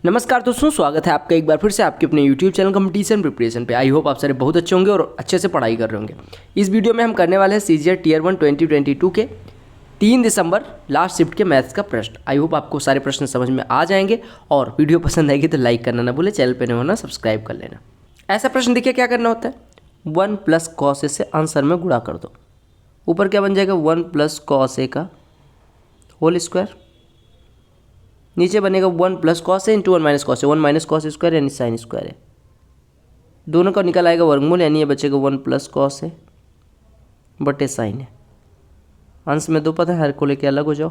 नमस्कार दोस्तों, स्वागत है आपका एक बार फिर से आपके अपने YouTube चैनल कंपटीशन प्रिपरेशन पे। आई होप आप सारे बहुत अच्छे होंगे और अच्छे से पढ़ाई कर रहे होंगे। इस वीडियो में हम करने वाले हैं सीजीएल टीयर 1 2022 के 3 दिसंबर लास्ट शिफ्ट के मैथ्स का प्रश्न। आई होप आपको सारे प्रश्न समझ में आ जाएंगे और वीडियो पसंद आएगी तो लाइक करना ना भूले, चैनल पर नहीं होना सब्सक्राइब कर लेना। ऐसा प्रश्न देखिए क्या करना होता है, 1 + cos A से आंसर में गुणा कर दो। ऊपर क्या बन जाएगा, 1 + cos A का होल स्क्वायर, नीचे बनेगा 1 + cos A × 1 - cos A, 1 - cos square यानी साइन स्क्वायर है। दोनों का निकल आएगा वर्गमूल, यानी ये बचेगा 1 + cos A बटे साइन है। अंश में दो पद है, हर को लेके अलग हो जाओ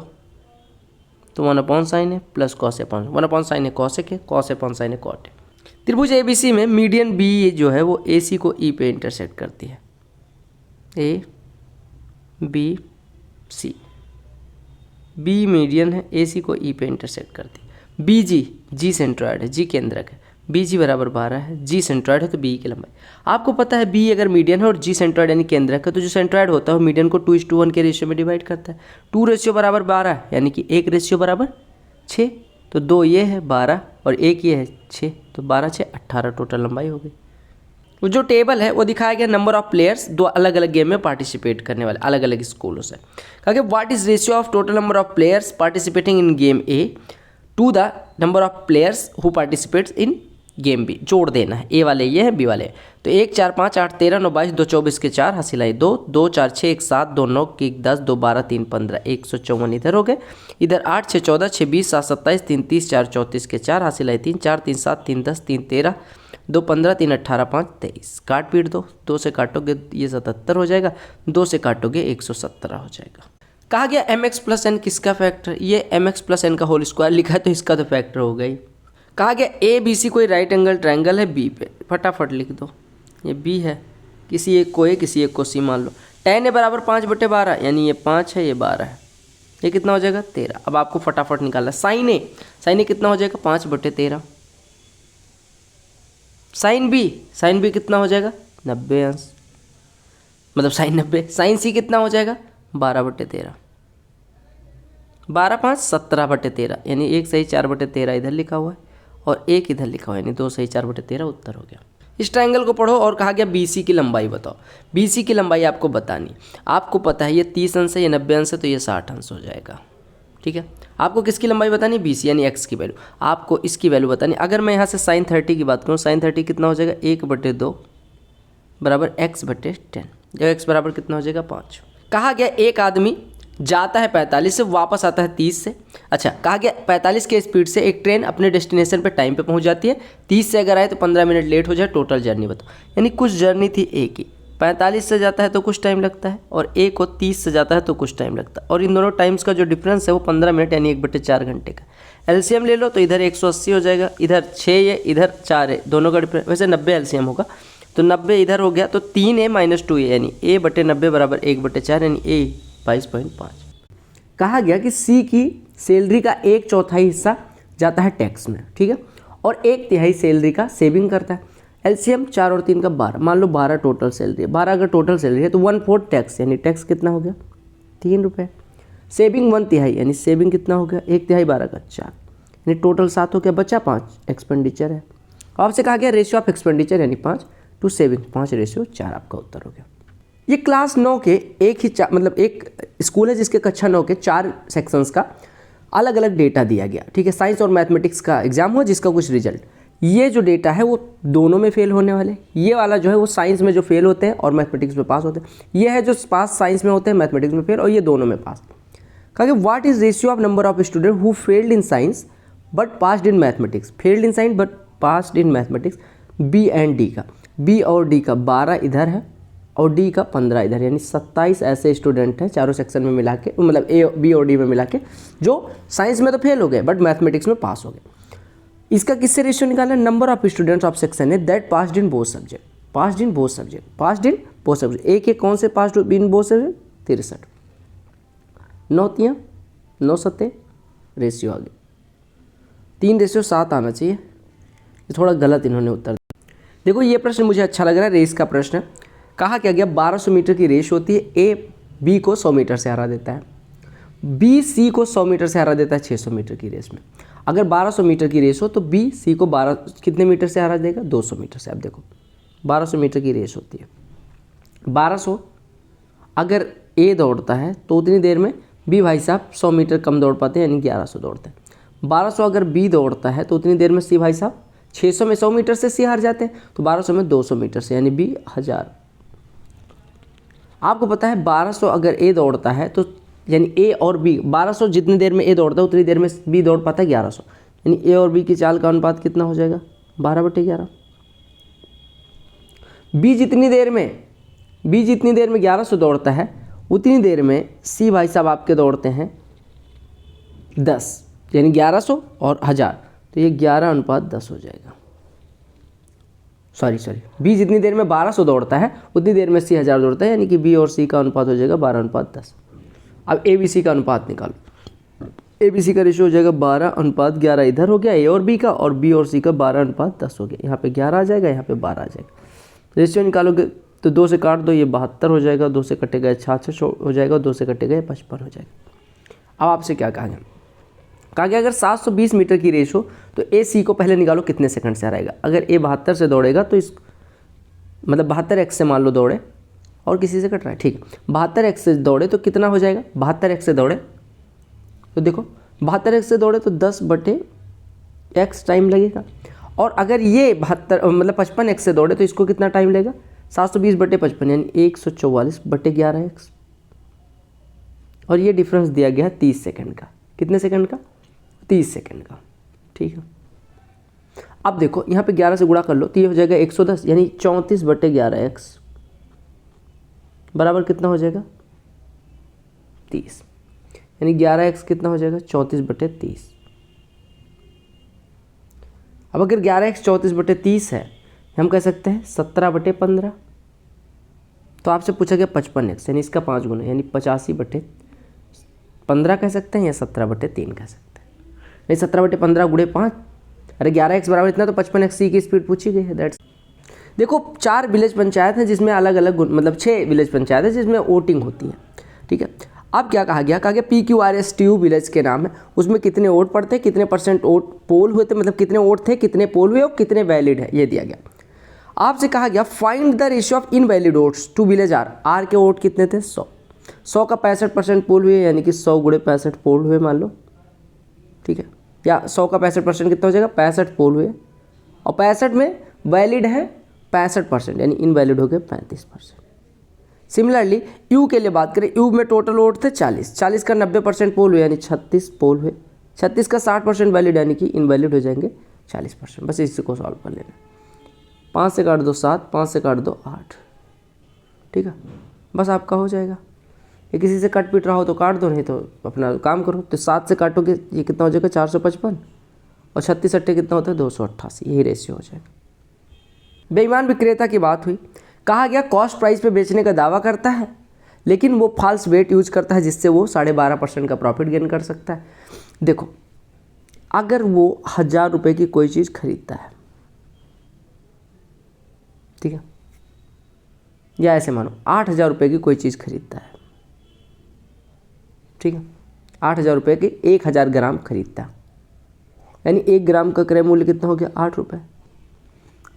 तो 1/sin A + cos A 1/sin A cos A के, cos A sin A cot A। त्रिभुज ABC में मीडियन B जो है वो AC को E पे इंटरसेक्ट करती है। A B C, B median है, AC को E पे इंटरसेक्ट करती है। BG, G सेंट्रॉयड है, G केंद्रक है, BG बराबर 12 है, G सेंट्रॉयड है तो BE की लंबाई। आपको पता है B अगर मीडियन है और G सेंट्रॉयड यानी केंद्रक है तो जो सेंट्रॉयड होता है वो मीडियन को 2:1 के रेशियो में डिवाइड करता है। 2 = 12 यानी कि 1 = 6, तो 2 ये है 12 और 1 ये है 6, तो 12 6 18 टोटल लंबाई हो गई। वो जो टेबल है वो दिखाया गया नंबर ऑफ प्लेयर्स दो अलग अलग गेम में पार्टिसिपेट करने वाले अलग अलग स्कूलों से। कहा कि what is ratio of total number of players participating in game A to the number of players who participates in game B. जोड़ देना है, ए वाले ये है, बी वाले तो 1 4 5 8 13 9 22 2 24 के 4 हसीलाई 2 2 4 6 1 7 2 9 1 10 2 12 3 15 154 इधर हो गए। इधर 8 6 14 6 20 7 27 3 30 4 34 के 4 हसीलाई 3 4 3 7 3 10 3 13 2 15 3 18 5 23। काट पीट दो, 2 से काटोगे ये 77 हो जाएगा, 2 से काटोगे 117 हो जाएगा। कहा गया mx + n किसका फैक्टर, ये mx + n का होल स्क्वायर लिखा है तो इसका तो फैक्टर हो गई। कहा गया ABC कोई राइट एंगल ट्रायंगल है B पे, फटाफट लिख दो। ये B है, किसी एक को A किसी एक को C मान लो। tan A = 5/12 यानी ये 5 है ये 12 है, ये कितना हो जाएगा 13। अब आपको फटाफट निकालना है sin A कितना हो जाएगा 5/13। sin B कितना हो जाएगा 90 अंश, मतलब sin 90। sin C कितना हो जाएगा 12/13, 12 5 17/13 यानी 1 सही 4/13 इधर लिखा हुआ है और 1 इधर लिखा हुआ है, यानी 2 सही 4/13 उत्तर हो गया। इस ट्रायंगल को पढ़ो और कहा गया BC की लंबाई बताओ। BC की लंबाई आपको बतानी, आपको पता है ये 30 अंश है ये 90 अंश है तो ये 60 अंश हो जाएगा। ठीक है, आपको किसकी लंबाई बतानी, BC यानी x की वैल्यू। आपको इसकी वैल्यू बतानी। अगर मैं यहाँ से sin 30 की बात करूँ, sin 30 कितना हो जाएगा 1/2 बराबर x/10, जब x बराबर कितना हो जाएगा 5। कहा गया एक आदमी जाता है 45 से वापस आता है 30 से। अच्छा, कहा गया 45 के स्पीड से एक ट्रेन अपने डेस्टिनेशन पे टाइम पे पहुंच जाती है। 30 से अगर आए तो 15 मिनट लेट हो जाए, टोटल जर्नी बताओ। यानी कुछ जर्नी थी ए की, 45 से जाता है तो कुछ टाइम लगता है और ए को 30 से जाता है तो कुछ टाइम लगता है, और इन दोनों टाइम्स का जो डिफरेंस है वो 15 मिनट यानी 1/4 घंटे का। एलसीएम ले लो तो इधर 180 हो जाएगा, इधर 6 है इधर 4 है, दोनों का डिफरेंस वैसे 90 एलसीएम होगा तो 90 इधर हो गया तो 3A - 2A यानी A/90 बराबर 1/4 यानी A 22.5। कहा गया कि C की सैलरी का 1/4 हिस्सा जाता है टैक्स में, ठीक है, और 1/3 सैलरी का सेविंग करता है। एलसीएम 4 और 3 का 12, मान लो 12 टोटल सैलरी है। 12 अगर टोटल सैलरी है तो 1/4 टैक्स, यानी टैक्स कितना हो गया 3 रुपये। सेविंग 1/3 यानी सेविंग कितना हो गया 1/3 12 का 4, यानी टोटल 7 हो गया, बचा 5 एक्सपेंडिचर है। आपसे कहा गया रेशियो ऑफ एक्सपेंडिचर यानी 5 टू सेविंग 5/4, आपका उत्तर हो गया। ये क्लास 9 के एक ही मतलब एक स्कूल है जिसके कक्षा 9 के 4 सेक्शंस का अलग अलग डेटा दिया गया। ठीक है, साइंस और मैथमेटिक्स का एग्जाम हुआ जिसका कुछ रिजल्ट, ये जो डेटा है वो दोनों में फेल होने वाले। ये वाला जो है वो साइंस में जो फेल होते हैं और मैथमेटिक्स में पास होते हैं, ये है जो पास साइंस में होते हैं मैथमेटिक्स में फेल, और ये दोनों में पास। कहा कि what is ratio of number of student who failed in science but passed in mathematics, failed in science but passed in mathematics B and D का। B और D का 12 इधर है और D का 15 इधर, यानी 27 ऐसे स्टूडेंट हैं चारों सेक्शन में मिला के, मतलब A B और D में मिला के, जो साइंस में तो फेल हो गए बट मैथमेटिक्स में पास हो गए। इसका किससे रेशियो निकालना है, number of students of section है that passed in both subject, passed in both subject, passed in both subject. एक एक कौन से passed in both subject 63, 9 3 9 7 ratio आ गया, 3:7 आना चाहिए, ये थोड़ा गलत इन्होंने उत्तर दिया। देखो ये प्रश्न मुझे अच्छा लग रहा है, रेस का प्रश्न है। कहा क्या गया 1200 मीटर की रेस होती है, A B को 100 मीटर से हरा देता है, B C को 100 मीटर से हरा देता है 600 मीटर की रेस में। अगर 1200 मीटर की रेस हो तो बी सी को 12 कितने मीटर से हरा देगा, 200 मीटर से। आप देखो 1200 मीटर की रेस होती है, 1200 अगर ए दौड़ता है तो उतनी देर में बी भाई साहब 100 मीटर कम दौड़ पाते हैं, यानी 1100 दौड़ते हैं। 1200 अगर बी दौड़ता है तो उतनी देर में सी भाई साहब 600 में 100 मीटर से सी हार जाते हैं, तो 1200 में 200 मीटर से, यानी बी 1000। आपको पता है 1200 अगर ए दौड़ता है तो यानी ए और बी, 1200 जितनी देर में ए दौड़ता है उतनी देर में बी दौड़ पाता है 1100, यानी ए और बी की चाल का अनुपात कितना हो जाएगा, 12/11। बी जितनी देर में 1100 दौड़ता है उतनी देर में सी भाई साहब आपके दौड़ते हैं 10, यानी 1100 और 1000, तो ये 11/10 हो जाएगा। सॉरी बी जितनी देर में 1200 दौड़ता है उतनी देर में सी 1000 दौड़ता है, यानी कि बी और सी का अनुपात हो जाएगा 12/10। अब ए बी सी का अनुपात निकालो, ए बी सी का रेशियो हो जाएगा 12/11, इधर हो गया ए और बी का, और बी और सी का 12/10 हो गया। यहाँ पे 11 आ जाएगा, यहाँ पे 12 आ जाएगा। रेशियो निकालोगे तो 2 से काट दो, ये 72 हो जाएगा, 2 से कटेगा 66 हो जाएगा, 2 से कटेगा 55 हो जाएगा। अब आपसे क्या कहा गया अगर 720 मीटर की रेस हो तो ए सी को पहले निकालो कितने सेकंड से हराएगा। अगर ए 72 से दौड़ेगा तो इस मतलब 72x से मान लो दौड़े, और किसी से कट रहा है, ठीक है, 72x से दौड़े तो कितना हो जाएगा, 72x से दौड़े तो देखो 72x से दौड़े तो 10/x टाइम लगेगा, और अगर ये 72 मतलब 55x से दौड़े तो इसको कितना टाइम लगेगा, 720/55 यानी 144/11x, और ये डिफरेंस दिया गया 30 सेकंड का। कितने सेकंड का, 30 सेकंड का, ठीक है। अब देखो यहाँ पे 11 से गुणा कर लो तो ये हो जाएगा 110, यानी 34/11x बराबर कितना हो जाएगा, 30, यानी 11x कितना हो जाएगा, 34/30। अब अगर 11x 34/30 है, हम कह सकते हैं 17/15। तो आपसे पूछा गया 55x, यानी इसका 5 गुना, यानी 85/15 कह सकते हैं, या 17/3 कह सकते हैं। नहीं 17/15 गुणे 5, अरे 11x बराबर इतना, तो 55x की स्पीड पूछी गई है, दैट्स। देखो 4 विलेज पंचायत हैं जिसमें अलग अलग मतलब 6 विलेज पंचायत है जिसमें वोटिंग होती है, ठीक है। अब क्या कहा गया PQRSTU विलेज के नाम है, उसमें कितने वोट पड़ते हैं, कितने % वोट पोल हुए थे, मतलब कितने वोट थे, कितने पोल हुए और कितने वैलिड है, ये दिया गया। आपसे कहा गया find the ratio of invalid votes to village R के वोट कितने थे, 100 का 65% पोल हुए, यानी कि 100 × 65 पोल हुए मान लो, ठीक है, या 100 का 65% कितना हो जाएगा, 65 पोल हुए, और 65 में वैलिड है 65%, यानी इनवैलिड हो गए 35%। सिमिलरली यू के लिए बात करें, यू में टोटल वोट थे 40 का 90% पोल हुए, यानी 36 पोल हुए, 36 का 60% वैलिड, यानी कि इनवैलिड हो जाएंगे 40%। बस इसी को सॉल्व कर लेना। 5 से काट दो 7, 5 से काट दो 8, ठीक है, बस आपका हो जाएगा। ये किसी से कट पीट रहा हो तो काट दो, नहीं तो अपना काम करो। तो 7 से काटोगे ये कितना हो जाएगा, 455, और 36 अट्ठे कितना होता है, 288, यही रेशियो हो जाएगा। बेईमान विक्रेता की बात हुई, कहा गया कॉस्ट प्राइस पे बेचने का दावा करता है लेकिन वो फॉल्स वेट यूज करता है जिससे वो 12.5% का प्रॉफिट गेन कर सकता है। देखो अगर वो 1000 रुपये की कोई चीज़ खरीदता है, ठीक है, या ऐसे मानो 8000 रुपये की कोई चीज़ खरीदता है, ठीक है, 8000 रुपये की 1000 ग्राम खरीदता है, यानी 1 ग्राम का क्रय मूल्य कितना हो गया, 8 रुपये।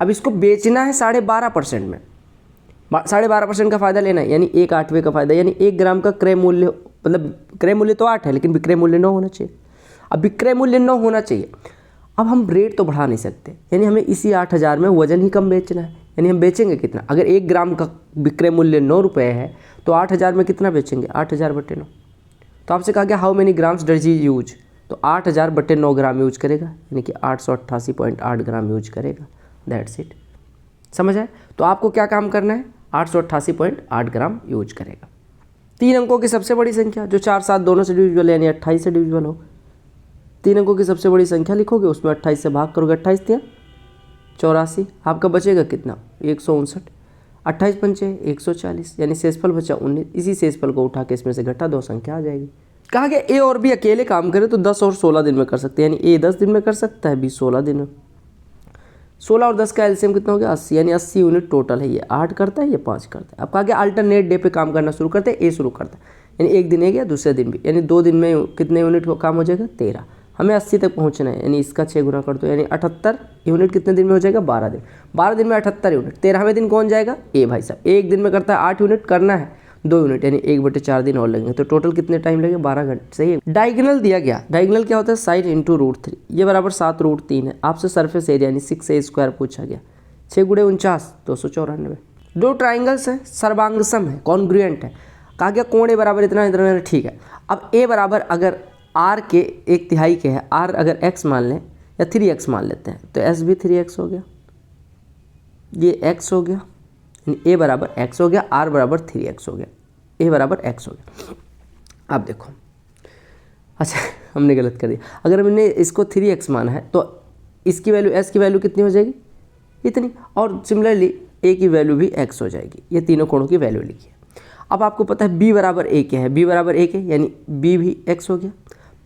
अब इसको बेचना है 12.5% में, 12.5% का फ़ायदा लेना है, यानी 1/8 का फ़ायदा, यानी 1 ग्राम का क्रय मूल्य, मतलब क्रय मूल्य तो 8 है लेकिन विक्रय मूल्य 9 होना चाहिए। अब विक्रय मूल्य 9 होना चाहिए, अब हम रेट तो बढ़ा नहीं सकते, यानी हमें इसी 8000 में वजन ही कम बेचना है, यानी हम बेचेंगे कितना, अगर 1 ग्राम का विक्रय मूल्य 9 रुपये है तो 8000 में कितना बेचेंगे, 8000/9। तो आपसे कहा गया how many grams does he use, तो 8000/9 ग्राम यूज करेगा, यानी कि 888.8 ग्राम यूज करेगा, दैट्स इट। समझ आए? तो आपको क्या काम करना है, 888.8 ग्राम यूज करेगा। 3 अंकों की सबसे बड़ी संख्या जो 4 7 दोनों से डिविजिबल है, यानी 28 से डिविजिबल हो, 3 अंकों की सबसे बड़ी संख्या लिखोगे, उसमें 28 से भाग करोगे, 28 × 84, आपका बचेगा कितना, 159, 28 पंचे 140, यानी शेषफल बचा 19। इसी शेषफल को उठा के इसमें से घटा 2 संख्या आ जाएगी। कहा गया ए और बी अकेले काम करें तो 10 और 16 दिन में कर सकते हैं, यानी ए 10 दिन में कर सकता है, बी 16 दिन में। 16 और 10 का एलसीएम कितना हो गया, 80, यानी 80 यूनिट टोटल है, ये 8 करता है, ये 5 करता है। अब कहा गया अल्टरनेट डे पे काम करना शुरू करते हैं, ए शुरू करता है, यानी एक दिन ए गया दूसरे दिन भी, यानी 2 दिन में कितने यूनिट काम हो जाएगा, 13। हमें 80 तक पहुंचना है, यानी इसका 6 गुना कर दो, यानी 78 यूनिट कितने दिन में हो जाएगा? 12 दिन। 12 दिन में 78 यूनिट। 13वें दिन कौन जाएगा? ए भाई साहब। एक दिन में करता है 8 यूनिट, करना है 2 यूनिट, यानी 1/4 दिन और लगेंगे। तो टोटल कितने टाइम लगे? 12 घंटे। सही है। डायगोनल दिया गया। डायगोनल क्या होता है? Side into √3। ये बराबर 7√3 है। आपसे सरफेस एरिया यानी 6a² पूछा गया। 6 × 49 294। दो ट्राइंगल्स हैं, सर्वांगसम है, कॉन्ग्रुएंट है। कहा गया कोण ए बराबर इतना इतना, ठीक है। अब ए बराबर अगर आर के 1/3 के है, आर अगर एक्स मान लें या 3x मान लेते हैं, तो एस भी 3x हो गया, ये x हो गया, ए बराबर x हो गया, आर बराबर 3x हो गया, ए बराबर x हो गया। अब देखो, अच्छा हमने गलत कर दिया। अगर हमने इसको 3x माना है तो इसकी वैल्यू, s की वैल्यू कितनी हो जाएगी? इतनी। और सिमिलरली a की वैल्यू भी x हो जाएगी। ये तीनों कोणों की वैल्यू लिखिए। अब आपको पता है b बराबर a के है, b बराबर a के यानी b भी x हो गया,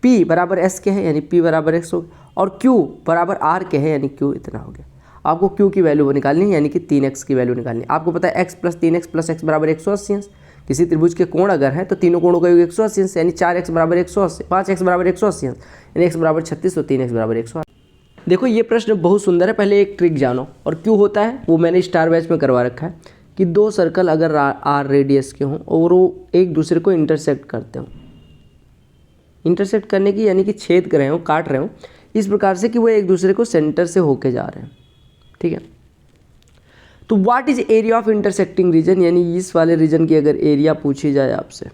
p बराबर s के है यानी p बराबर x हो गया, और q बराबर r के है यानी q इतना हो गया। आपको q की वैल्यू निकालनी है, यानी कि 3x की वैल्यू निकालनी है। आपको पता है x + 3x + x बराबर 180 अंश। किसी त्रिभुज के कोण अगर है तो तीनों कोणों का योग 180 अंश, यानी 4x बराबर 180, 5x बराबर 180 अंश, यानी x बराबर 36 तो 3x बराबर 180। देखो ये प्रश्न बहुत सुंदर है। पहले एक ट्रिक जानो, और क्यों होता है वो मैंने स्टार बैच में करवा रखा है कि 2 सर्कल अगर r रेडियस के हों और वो एक दूसरे को इंटरसेक्ट करते हों, इंटरसेक्ट करने की यानी कि छेद कर रहे हो, काट रहे हो इस प्रकार से कि वो एक दूसरे को सेंटर से होके जा रहे हैं, ठीक है। तो what is area of intersecting region, यानी इस वाले रीजन की अगर एरिया पूछी जाए आपसे,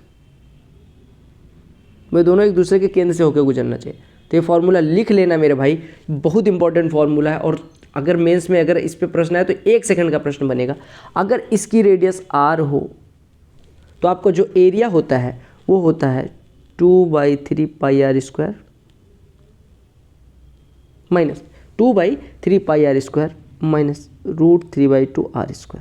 वे दोनों एक दूसरे के केंद्र से होकर गुजरना चाहिए। तो ये फॉर्मूला लिख लेना मेरे भाई, बहुत इंपॉर्टेंट फॉर्मूला है। और अगर मेंस में अगर इस पे प्रश्न है तो 1 सेकंड का प्रश्न बनेगा। अगर इसकी रेडियस r हो तो आपको जो एरिया होता है वो होता है 2/3 πr² minus 2/3 πr² minus √3/2 r²।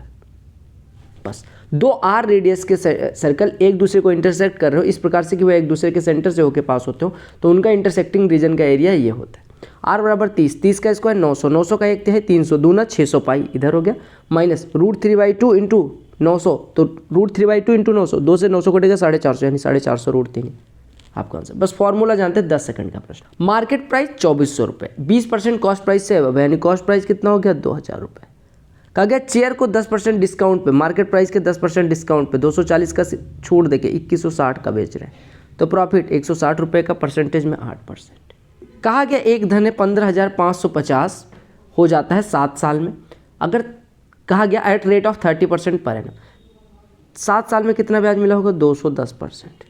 बस 2 r रेडियस के सर्कल एक दूसरे को इंटरसेक्ट कर रहे हो इस प्रकार से कि वो एक दूसरे के सेंटर से होकर पास होते हो, तो उनका इंटरसेक्टिंग रीजन का एरिया ये होता है। r बराबर 30, 30 का स्क्वायर 900, 900 का 1/3 300, दूना 600 पाई इधर हो गया, माइनस √3/2 इंटू 900, तो √3/2 इंटू 900, 2 से 900 कटेगा 450, यानी 450 √3 आपका आंसर। बस फॉर्मूला जानते हैं। 10 सेकंड का प्रश्न। मार्केट प्राइस 2400 रुपये, 20% कॉस्ट प्राइस से अब, यानी कॉस्ट प्राइस कितना हो गया? 2000 रुपये। कहा गया चेयर को 10% डिस्काउंट पे, मार्केट प्राइस के 10% डिस्काउंट पे 240 का छूट देके 2160 का बेच रहे हैं, तो प्रॉफिट 160 रुपये का, परसेंटेज में 8%। कहा गया एक धन है 15,550 हो जाता है 7 साल में। अगर कहा गया at rate of 30% per annum, 7 साल में कितना ब्याज मिला होगा? 210%।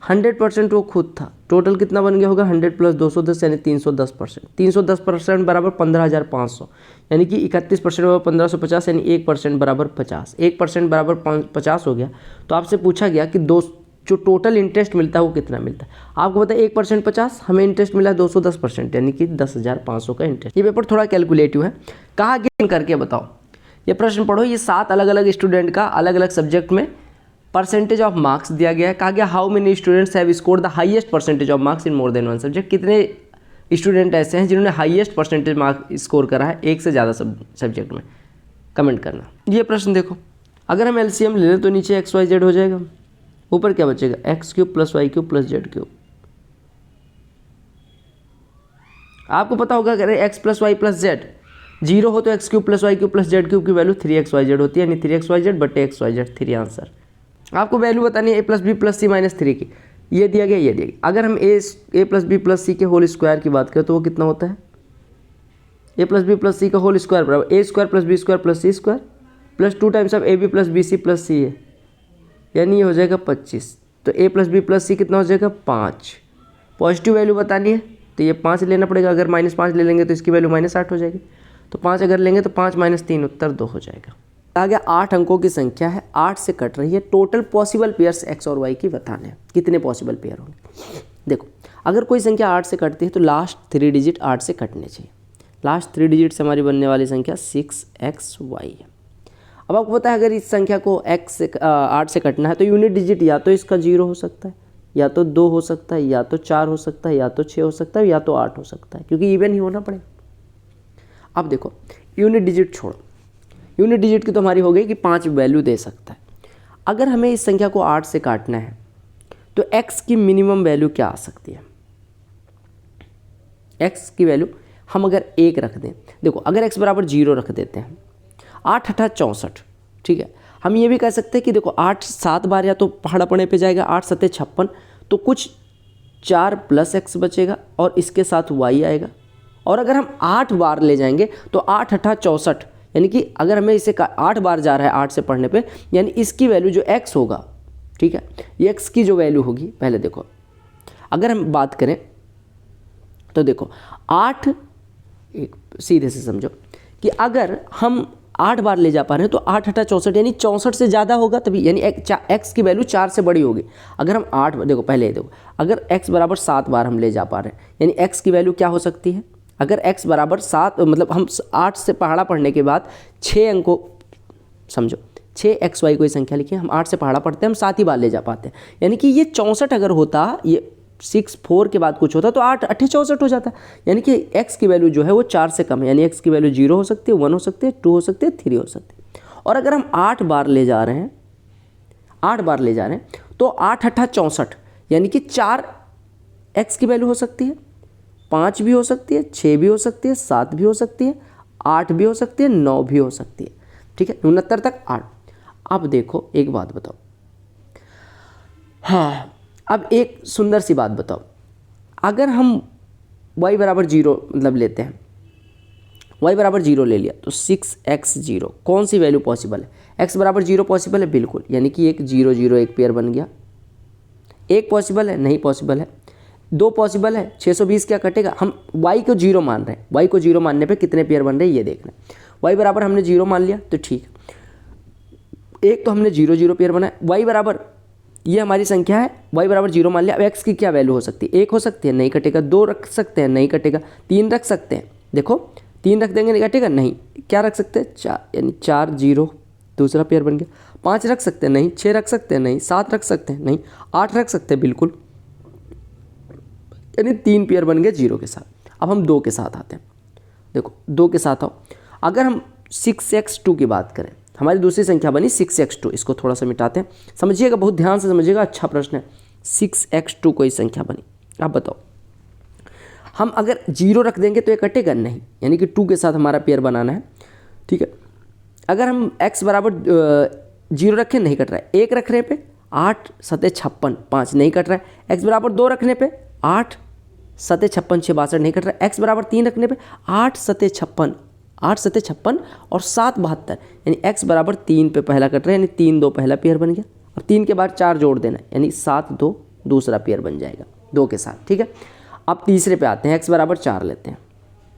100% वो खुद था, टोटल कितना बन गया होगा? 100 + 210 यानी 310%। 310% बराबर 15,500, यानी कि 31% बराबर 1550, यानी 1% बराबर 50। 1% बराबर 50 हो गया। तो आपसे पूछा गया कि जो टोटल इंटरेस्ट मिलता है वो कितना मिलता है। आपको पता है 1% 50, हमें इंटरेस्ट मिला है 210%, यानी कि 10,500 का इंटरेस्ट। ये पेपर थोड़ा कैलकुलेटिव है। कहा गया करके बताओ। ये प्रश्न पढ़ो। ये 7 अलग अलग स्टूडेंट का अलग अलग सब्जेक्ट में परसेंटेज ऑफ मार्क्स दिया गया है। कहा गया how many students have scored the highest percentage of marks in more than one subject. कितने स्टूडेंट ऐसे हैं जिन्होंने हाईएस्ट परसेंटेज मार्क्स स्कोर करा है एक से ज़्यादा सब्जेक्ट में, कमेंट करना। ये प्रश्न देखो, अगर हम एलसीएम ले लें तो नीचे XYZ हो जाएगा, ऊपर क्या बचेगा? x³ + y³ + z³। आपको पता होगा अगर x + y + z 0 हो तो x³ + y³ + z³ की वैल्यू 3xyz होती है, यानी 3xyz / xyz 3 आंसर। आपको वैल्यू बतानी है a + b + c - 3 की। ये दिया गया, ये दिया गया। अगर हम a + b + c के होल स्क्वायर की बात करें तो वो कितना होता है? a + b + c का होल स्क्वायर बराबर a² + b² + c² + 2 times of ab + bc + ca, यानी ये हो जाएगा 25। तो a + b + c कितना हो जाएगा? 5। पॉजिटिव वैल्यू बतानी है तो ये 5 लेना पड़ेगा। अगर -5 ले लेंगे तो इसकी वैल्यू -8 हो जाएगी। तो 5 अगर लेंगे तो 5 - 3 उत्तर 2 हो जाएगा। आ गया 8 अंकों की संख्या है, 8 से कट रही है। टोटल पॉसिबल पेयर्स x और y की बताने हैं, कितने पॉसिबल पेयर होंगे। देखो अगर कोई संख्या 8 से कटती है तो लास्ट 3 डिजिट 8 से कटने चाहिए। लास्ट 3 डिजिट से हमारी बनने वाली संख्या 6xy है। अब आपको पता है अगर इस संख्या को 8 से कटना है तो यूनिट डिजिट या तो इसका 0 हो सकता है, या तो 2 हो सकता है, या तो 4 हो सकता है, या तो 6 हो सकता है, या तो 8 हो सकता है, क्योंकि इवन ही होना पड़ेगा। अब देखो यूनिट डिजिट छोड़ो, यूनिट डिजिट की तो हमारी हो गई कि 5 वैल्यू दे सकता है। अगर हमें इस संख्या को 8 से काटना है तो x की मिनिमम वैल्यू क्या आ सकती है? एक्स की वैल्यू हम अगर 1 रख दें, देखो अगर एक्स बराबर 0 रख देते हैं, 8 8 64, ठीक है। हम ये भी कह सकते हैं कि देखो 8 7 बार या तो पहाड़ा पड़े पे जाएगा, 8 7 56, तो कुछ 4 प्लस एक्स बचेगा और इसके साथ वाई आएगा। और अगर हम 8 बार ले जाएंगे तो 8 8 64, यानी कि अगर हमें इसे 8 बार जा रहा है 8 से पढ़ने पे, यानी इसकी वैल्यू जो x होगा, ठीक है, ये x की जो वैल्यू होगी, पहले देखो अगर हम बात करें तो देखो 8, एक सीधे से समझो कि अगर हम 8 बार ले जा पा रहे हैं तो 8 8 64 यानी 64 से ज़्यादा होगा तभी, यानी x की वैल्यू 4 से बड़ी होगी। अगर हम 8, देखो पहले देखो, अगर x बराबर 7 बार हम ले जा पा रहे हैं, यानी x की वैल्यू क्या हो सकती है, अगर x बराबर 7, मतलब हम 8 से पहाड़ा पढ़ने के बाद 6 अंकों, समझो 6xy कोई संख्या लिखिए, हम 8 से पहाड़ा पढ़ते हैं, हम 7 ही बार ले जा पाते हैं, यानी कि ये 64 अगर होता, ये 6 4 के बाद कुछ होता तो 8 8 64 हो जाता, यानी कि x की वैल्यू जो है वो 4 से कम है, यानी x की वैल्यू 0 हो सकती है, 1 हो सकती है, 2 हो सकती है, 3 हो सकती है। और अगर हम 8 बार ले जा रहे हैं, 8 बार ले जा रहे हैं तो 8 8 64, यानी कि 4 x की वैल्यू हो सकती है, 5 भी हो सकती है, 6 भी हो सकती है, 7 भी हो सकती है, 8 भी हो सकती है, 9 भी हो सकती है, ठीक है, 69 तक 8। अब देखो एक बात बताओ, हाँ अब एक सुंदर सी बात बताओ, अगर हम y बराबर 0 मतलब लेते हैं, y बराबर 0 ले लिया तो 6x0 कौन सी वैल्यू पॉसिबल है, x बराबर 0 पॉसिबल है बिल्कुल, यानी कि एक 0 0 एक पेयर बन गया। एक पॉसिबल है, नहीं पॉसिबल है। 2 पॉसिबल है, 620 क्या कटेगा, हम y को 0 मान रहे हैं, y को 0 मानने पे कितने पेयर बन रहे हैं ये देखना है। y बराबर हमने 0 मान लिया तो ठीक, एक तो हमने 0 0 पेयर बनाया, y बराबर ये हमारी संख्या है, y बराबर 0 मान लिया। अब x की क्या वैल्यू हो सकती है, 1 हो सकती है, नहीं कटेगा, 2 रख सकते हैं, नहीं कटेगा, 3 रख सकते हैं, देखो 3 रख देंगे नहीं कटेगा, नहीं, क्या रख सकते हैं 4, यानी 4 0 दूसरा पेयर बन गया। 5 रख सकते हैं, नहीं, 6 रख सकते हैं, नहीं, 7 रख सकते हैं, नहीं, 8 रख सकते हैं बिल्कुल, यानी 3 पेयर बन गए 0 के साथ। अब हम 2 के साथ आते हैं, देखो 2 के साथ आओ, अगर हम 6x2 की बात करें, हमारी दूसरी संख्या बनी 6x2, इसको थोड़ा सा मिटाते हैं, समझिएगा बहुत ध्यान से समझिएगा, अच्छा प्रश्न है। 6x2 कोई संख्या बनी, अब बताओ हम अगर 0 रख देंगे तो ये कटेगा नहीं, यानी कि 2 के साथ हमारा पेयर बनाना है, ठीक है। अगर हम x बराबर 0 रखें, नहीं कट रहा है, 1 रखने पे 8 7 56 5 नहीं कट रहा है, x बराबर 2 रखने पे 8 7 56 6 62 नहीं कट रहा है, x बराबर 3 रखने पे 8 7 56 8 7 56 और 7 72, यानी x बराबर 3 पे पहला कट रहा है, यानी 3 2 पहला पेयर बन गया, और 3 के बाद 4 जोड़ देना, यानी 7 2 दूसरा पेयर बन जाएगा 2 के साथ, ठीक है। अब तीसरे पे आते हैं, x बराबर 4 लेते हैं,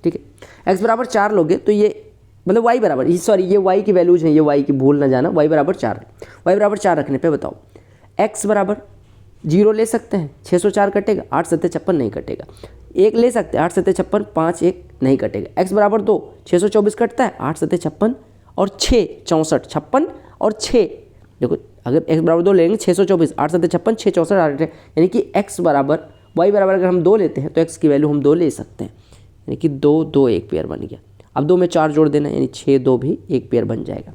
ठीक है। x बराबर 4 लोगे तो ये मतलब y बराबर, सॉरी ये y की वैल्यूज हैं, ये y की भूल ना जाना, y बराबर 4, y बराबर 4 रखने पे बताओ x बराबर 0 ले सकते हैं, 604 कटेगा, 8 7 56 नहीं कटेगा, 1 ले सकते हैं, 8 7 56 5 1 नहीं कटेगा, x बराबर 2 624 कटता है, 8 7 56 और 6 64 56 और 6, देखो अगर x बराबर 2 लेंगे 624 8 7 56 6 64 8, यानी कि x बराबर y बराबर अगर हम 2 लेते हैं तो x की वैल्यू हम 2 ले सकते हैं, यानी कि 2 2 एक पेयर बन गया। अब 2 में 4 जोड़ देना, यानी 6 2 भी एक पेयर बन जाएगा,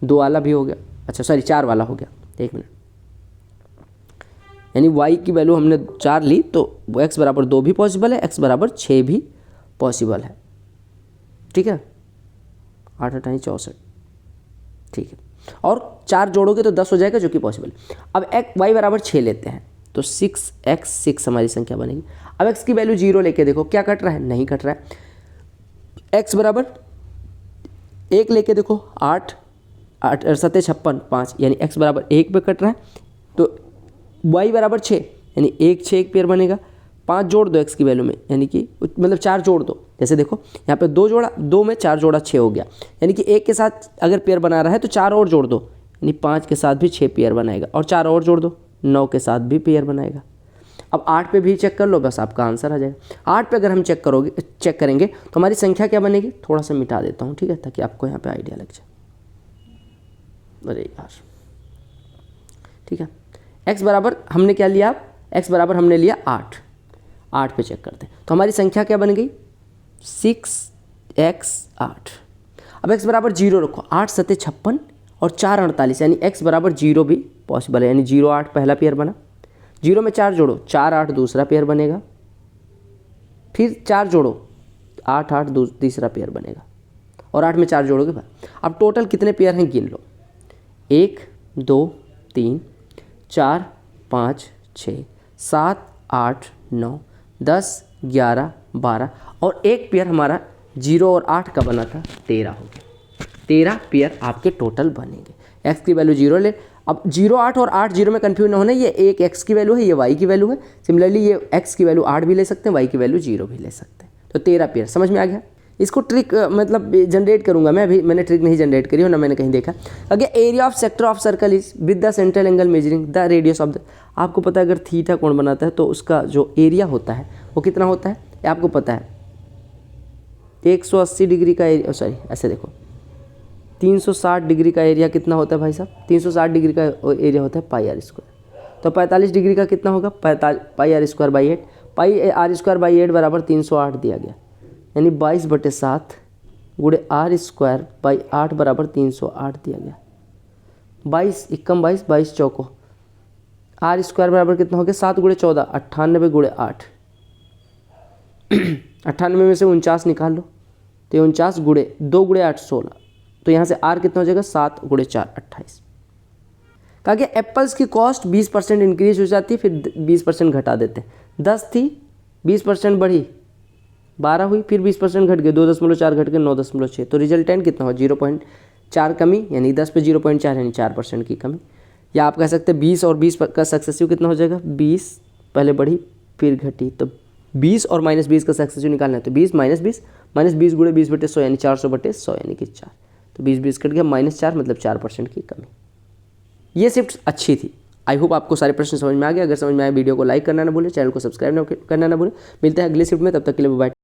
2 वाला भी हो गया, अच्छा सॉरी 4 वाला हो गया, 1 मिनट, यानी y की वैल्यू हमने 4 ली तो x बराबर 2 भी पॉसिबल है, x बराबर 6 भी पॉसिबल है, ठीक है, 8 8 64, ठीक है, और 4 जोड़ोगे तो 10 हो जाएगा जो कि पॉसिबल है। अब y बराबर 6 लेते हैं तो 6x6 हमारी संख्या बनेगी। अब x की वैल्यू 0 लेके देखो क्या कट रहा है, नहीं कट रहा है। x बराबर 1 लेके देखो 8 8 7 56 5, यानी x बराबर 1 पे कट रहा है, तो y बराबर 6, यानी 1 6 एक पेयर बनेगा, 5 जोड़ दो x की वैल्यू में, यानी कि मतलब 4 जोड़ दो, जैसे देखो यहाँ पे 2 जोड़ा, 2 में 4 जोड़ा 6 हो गया, यानी कि 1 के साथ अगर पेयर बना रहा है तो 4 और जोड़ दो, यानी 5 के साथ भी 6 पेयर बनाएगा, और 4 और जोड़ दो 9 के साथ भी पेयर बनाएगा। अब 8 पे भी चेक कर लो, बस आपका आंसर आ जाएगा। 8 पे अगर हम चेक करेंगे तो हमारी संख्या क्या बनेगी, थोड़ा सा मिटा देता हूँ, ठीक है, ताकि आपको यहाँ पे आइडिया लग जाए। अरे यार, ठीक है, x बराबर हमने क्या लिया, x बराबर हमने लिया 8 पे चेक करते हैं तो हमारी संख्या क्या बन गई 6x8। अब x बराबर 0 रखो, 8 7 56 और 4 48, यानी x बराबर 0 भी पॉसिबल है, यानी 0 8 पहला पेयर बना, 0 में 4 जोड़ो 4 8 दूसरा पेयर बनेगा, फिर 4 जोड़ो, 8 8 तीसरा पेयर बनेगा, और 8 में 4 जोड़ोगे भाई। अब टोटल कितने पेयर हैं गिन लो, 1 2 3 4 5 6 7 8 9 10 11 12, और एक पेयर हमारा 0 और 8 का बना था, 13 हो गया। 13 पेयर आपके टोटल बनेंगे। x की वैल्यू 0 ले, अब 0 8 और 8 0 में कन्फ्यूज ना होना, ये एक x की वैल्यू है, ये y की वैल्यू है। सिमिलरली ये x की वैल्यू 8 भी ले सकते हैं, y की वैल्यू 0 भी ले सकते हैं। तो 13 पेयर समझ में आ गया। इसको ट्रिक मतलब जनरेट करूंगा मैं, अभी मैंने ट्रिक नहीं जनरेट करी और ना मैंने कहीं देखा। अगर area of sector of circle is with the central angle measuring the radius of the, आपको पता है अगर थीटा कोण बनाता है तो उसका जो एरिया होता है वो कितना होता है, ये आपको पता है। 180 डिग्री का एरिया, सॉरी ऐसे देखो, 360 डिग्री का एरिया कितना होता है भाई साहब, 360 डिग्री का एरिया होता है पाई आर स्क्वायर। तो 45 डिग्री का कितना होगा, pi r square by 8, pi r square by 8 बराबर 308 दिया गया, यानी 22/7 गुणे आर स्क्वायर बाई 8 बराबर 308 दिया गया। 22 एकम 22 22 चौको, आर स्क्वायर बराबर कितना हो गया, 7 गुणे 14 98 गुणे 8, 98 में से 49 निकाल लो, तो 49 गुणे 2 गुणे 8 16, तो यहाँ से आर कितना हो जाएगा, 7 गुणे 4 28। कहा कि एप्पल्स की कॉस्ट 20% इंक्रीज हो जाती है, फिर 20% घटा देते हैं। 10 थी, 20% बढ़ी, 12 हुई, फिर 20% घट गए, 2.4 घट के 9.6, तो रिजल्टेंट कितना हुआ, 0.4 कमी, यानी 10 पे 0.4 यानी 4% की कमी। या आप कह सकते हैं 20 और 20 का सक्सेसिव कितना हो जाएगा, 20 पहले बढ़ी फिर घटी, तो 20 और -20 का सक्सेसिव निकालना है, तो 20 -20 -20 गुणे 20/100 यानी 400/100 यानी कि 4, तो 20 कट गया, -4 मतलब 4% की कमी। ये शिफ्ट अच्छी थी। आई होप आपको सारे प्रश्न समझ में आ गए। अगर समझ में आए वीडियो को लाइक करना ना भूलें, चैनल को सब्सक्राइब करना ना भूलें। मिलते हैं अगले शिफ्ट में, तब तक के लिए बाय।